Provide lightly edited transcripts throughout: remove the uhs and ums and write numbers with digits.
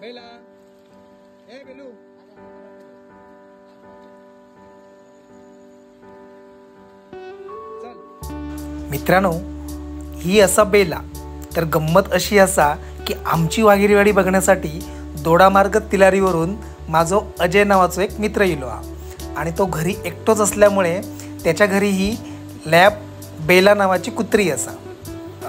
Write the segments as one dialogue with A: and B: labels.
A: बेला ए बेलू
B: मित्रांनो, ही असा बेला तर गंमत अशी असा की आमची वाघेरीवाडी बघण्यासाठी दोडामार्ग तिलारीवरून माझो अजय नावाचो एक मित्र येलो हा आणि तो घरी एकटोच असल्यामुळे त्याच्या घरी ही लॅब बेला नावाची कुत्री असा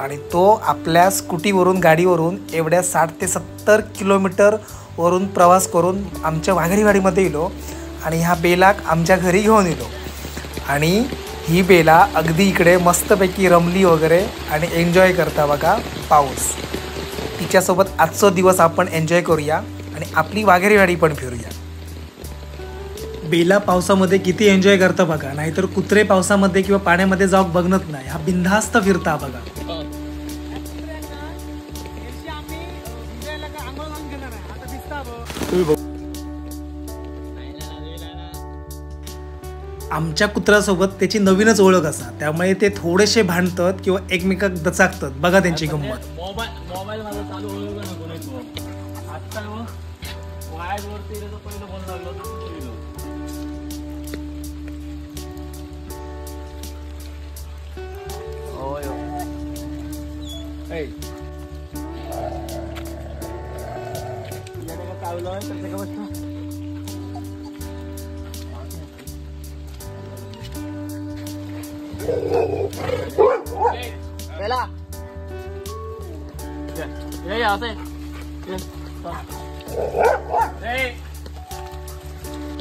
B: आणि तो आपल्या स्कूटीवरून गाडीवरून एवढ्या 60 ते 70 किलोमीटर वरून प्रवास करून आमच्या वाघेरीवाडीमध्ये येलो आणि ह्या बेलाक आमच्या घरी घेऊन येलो आणि ही बेला अगदी इकडे मस्तपैकी रमली वगैरे आणि एन्जॉय करता बघा पाऊस. तिच्यासोबत आजचा दिवस आपण एन्जॉय करूया आणि आपली वाघेरीवाडी पण फिरूया. बेला पावसामध्ये किती एन्जॉय करता बघा, नाहीतर कुत्रे पावसामध्ये किंवा पाण्यामध्ये जाऊन बघणत नाही, हा बिनधास्त फिरता बघा. आमच्या कुत्र्यासोबत त्याची नवीनच ओळख असा, त्यामुळे ते थोडेसे भांडतात किंवा एकमेकाक दचाकतात. बघा त्यांची गंमत.
C: मोबाईल माझा चालू होईल ना कोणी आता वायर वरती पहिलं फोन लागलो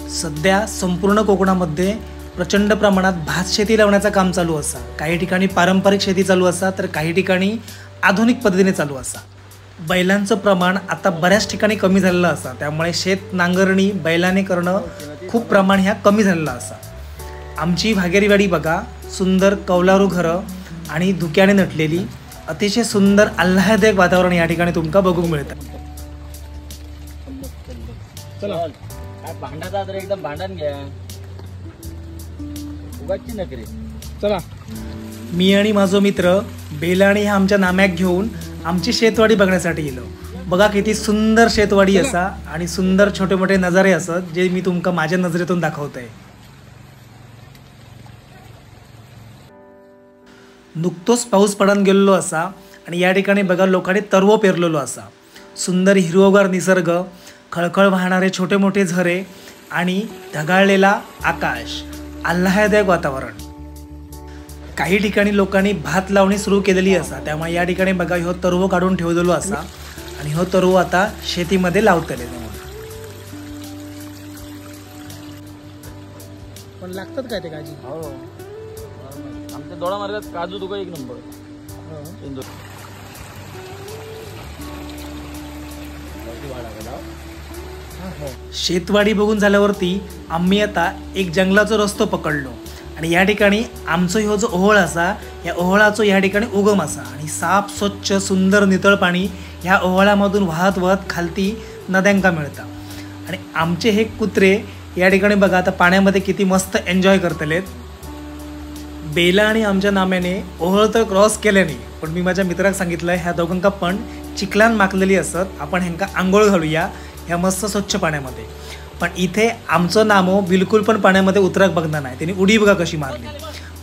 B: सध्या संपूर्ण कोकणामध्ये प्रचंड प्रमाणात भात शेती लावण्याचं काम चालू असा. काही ठिकाणी पारंपरिक शेती चालू असा तर काही ठिकाणी आधुनिक पद्धतीने चालू असा. बैलांचं प्रमाण आता बऱ्याच ठिकाणी कमी झालेलं असा, त्यामुळे शेत नांगरणी बैलाने करणं खूप प्रमाण ह्या कमी झालेलं असा. आमची वाघेरीवाडी बघा, सुंदर कौलारू घरं आणि धुक्याने नटलेली अतिशय सुंदर आल्हाददायक वातावरण या ठिकाणी तुमका बघूक मिळतं.
C: चला भांडाचा तर एकदम भांडण घ्या उगाची नकरी.
A: चला
B: मी आणि माझो मित्र बेला आणि ह्या आमच्या नाम्याक घेऊन आमची शेतवाडी बघण्यासाठी गेलो. बघा किती सुंदर शेतवाडी असा आणि सुंदर छोटे मोठे नजारे असत जे मी तुमका माझ्या नजरेतून दाखवतोय. नुकतोच पाऊस पडून गेलेलो असा आणि या ठिकाणी बघा लोकांनी तरव पेरलेलो असा. सुंदर हिरवगार निसर्ग, खळखळ वाहणारे छोटे मोठे झरे आणि ढगाळलेला आकाश, आल्हाददायक वातावरण. काही ठिकाणी लोकांनी भात लावणी सुरू केलेली असा, त्यामुळे या ठिकाणी बघा ह्यो तरव काढून ठेवलेलो असा आणि ह्यो तरव आता शेतीमध्ये लावतले.
A: पण लागतात काय ते काळजी?
C: हो आमच्या दोडा मार्गात काजू तुका एक नंबर.
B: शेतवाडी बघून झाल्यावरती आम्ही आता एक जंगलाचा रस्तो पकडलो आणि या ठिकाणी आमचो ह्यो जो ओहळ असा, या ओहळाचो या ठिकाणी उगम असा आणि साफ स्वच्छ सुंदर नितळ पाणी ह्या ओहळामधून वाहत वाहत खालती नद्यांका मिळतं. आणि आमचे हे कुत्रे या ठिकाणी बघा आता पाण्यामध्ये किती मस्त एन्जॉय करतलेत. बेला आणि आमच्या नाम्याने ओहळ तर क्रॉस केले नाही, पण मी माझ्या मित्राक सांगितलं ह्या दोघांका पण चिखलान माखलेली असत, आपण ह्यांका आंघोळ घालूया ह्या मस्त स्वच्छ पाण्यामध्ये. पण इथे आमचं नामो बिलकुल पण पाण्यामध्ये उतराक बघणार नाही, त्यांनी उडी बघा कशी मारली.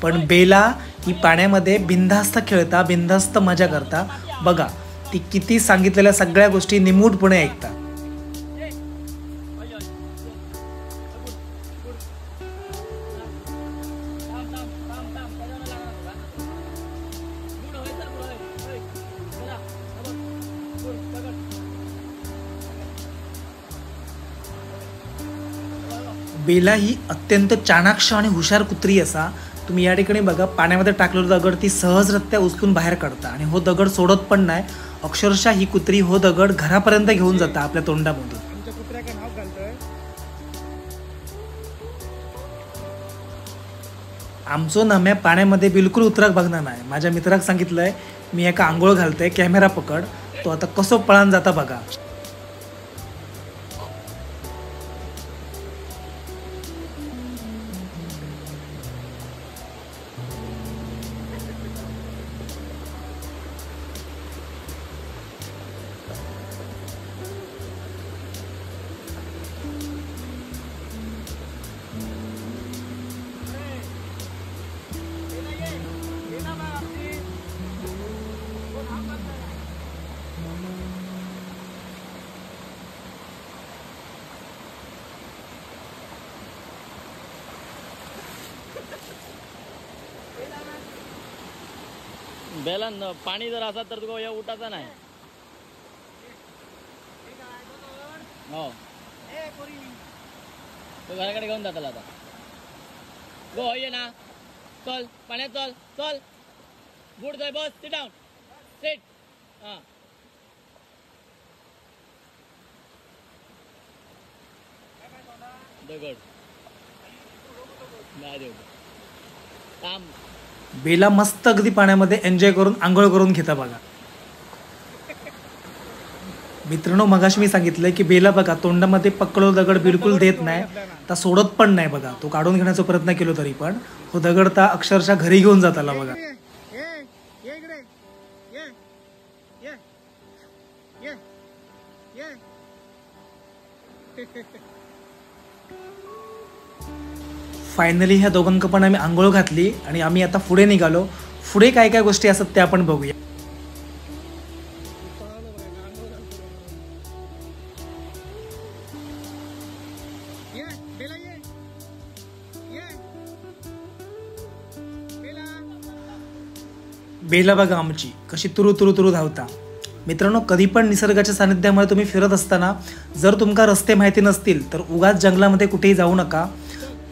B: पण बेला ही पाण्यामध्ये बिनधास्त खेळता, बिनधास्त मजा करता. बघा ती किती सांगितलेल्या सगळ्या गोष्टी निमूटपणे ऐकता. बेला ही अत्यंत चाणाक्ष आणि हुशार कुत्री असा. तुम्ही या ठिकाणी बघा पाण्यामध्ये टाकलेला दगड ती सहजरित्या उचलून बाहेर काढता आणि हो दगड सोडत पण नाही. अक्षरशः ही कुत्री हो दगड घरापर्यंत घेऊन जाता आपल्या तोंडामधून.
A: आमच्या कुत्र्याचं नाव घालतोय.
B: आमचो नाम्या पाण्यामध्ये बिलकुल उतराक बघणार नाही. माझ्या मित्राक सांगितलंय मी एका आंघोळ घालतोय, कॅमेरा पकड. तो आता कसो पळान जाता बघा.
C: बेलान पाणी जर असत तर तुका या उठाचा नाही. हो तो घराकडे घेऊन जाताला आता. गो ये ना, चल पाण्यात चल चल. गुड जाय बस. Sit down. सिट. हा दगड नाही देऊ काम.
B: बेला मस्त अगदी पाण्यामध्ये एन्जॉय करून आंघोळ करून घेता बघा. मित्रांनो, मगाशी मी सांगितलं की बेला बघा तोंडामध्ये पकडलो दगड बिलकुल देत नाही, तर सोडत पण नाही बघा. तो काढून घेण्याचा प्रयत्न केलो तरी पण तो दगड ता अक्षरशः घरी घेऊन जाताला बघा.
A: ये इकडे ये ये ये ये.
B: फायनली ह्या दोघांक पण आम्ही आंघोळ घातली आणि आम्ही आता पुढे निघालो. पुढे काय काय गोष्टी असतात त्या आपण बघूया.
A: ये बेला ये ये बेला.
B: बेला बघा आमची कशी तुरु तुरु तुरु धावता. मित्रांनो, कधी पण निसर्गाच्या सानिध्यामध्ये तुम्ही फिरत असताना जर तुमका रस्ते माहिती नसतील तर उगाच जंगलामध्ये कुठेही जाऊ नका.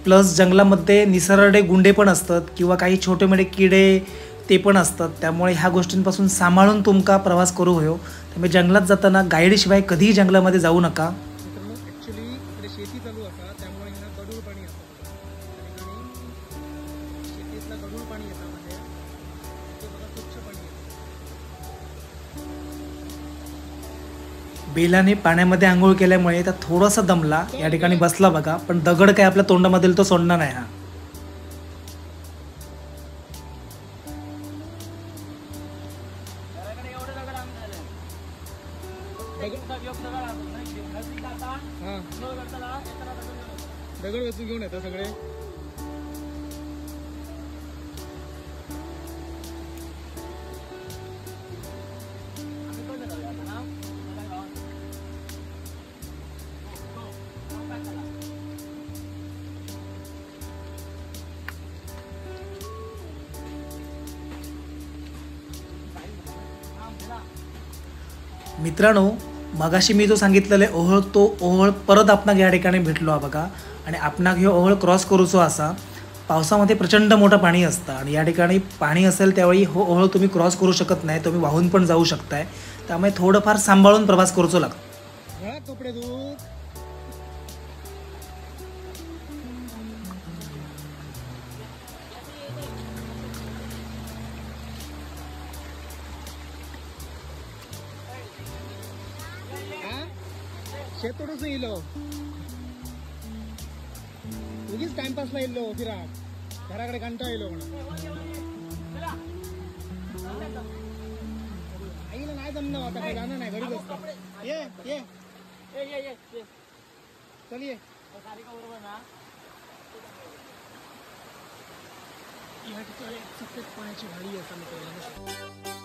B: प्लस जंगलामध्ये निसरडे गुंडे पण असतात किंवा काही छोटे मोठे किडे ते पण असतात. त्यामुळे ह्या गोष्टींपासून सांभाळून तुमका प्रवास करू होयो. त्यामुळे जंगलात जाताना गाईडशिवाय कधीही जंगलामध्ये जाऊ नका.
A: मित्रांनो, ऍक्च्युली इकडे शेती चालू असा त्यामुळे ह्यांना गढूळ पाणी येतं. शेतीतलं गढूळ पाणी येतं म्हणजे ते बघा स्वच्छ पाणी येतं.
B: बेलाने पाण्यामध्ये आंघोळ केल्यामुळे त्या थोडासा दमला, या ठिकाणी बसला बघा. पण दगड काय आपल्या तोंडामधील तो सोडणार नाही हा.
C: घराकडे एवढे दगड आम्ही झाले.
A: हा दगड वेचून घेऊन येतात सगळे.
B: मित्रांनो, मगाशी मी जो सांगितलेला ओहळ, तो ओहळ परत आपणाक या ठिकाणी भेटलो हा बघा. आणि आपणाक हे ओहळ क्रॉस करूचो असा. पावसामध्ये प्रचंड मोठं पाणी असतं आणि या ठिकाणी पाणी असेल त्यावेळी हो ओहळ तुम्ही क्रॉस करू शकत नाही. तुम्ही वाहून पण जाऊ शकताय. त्यामुळे थोडंफार सांभाळून प्रवास करूचो लागतो.
A: घरात कपडे धुवून शेतोडूच येलो. उगीच टाइमपासला येलो फिरा. घराकडे कंटाळा येलो म्हणून. आईला नाही जमणार आता, काही जाणार नाही, घरीच असतं. ये ये चल ये. या ठिकाणी सफेद पाण्याची गाडी आहे.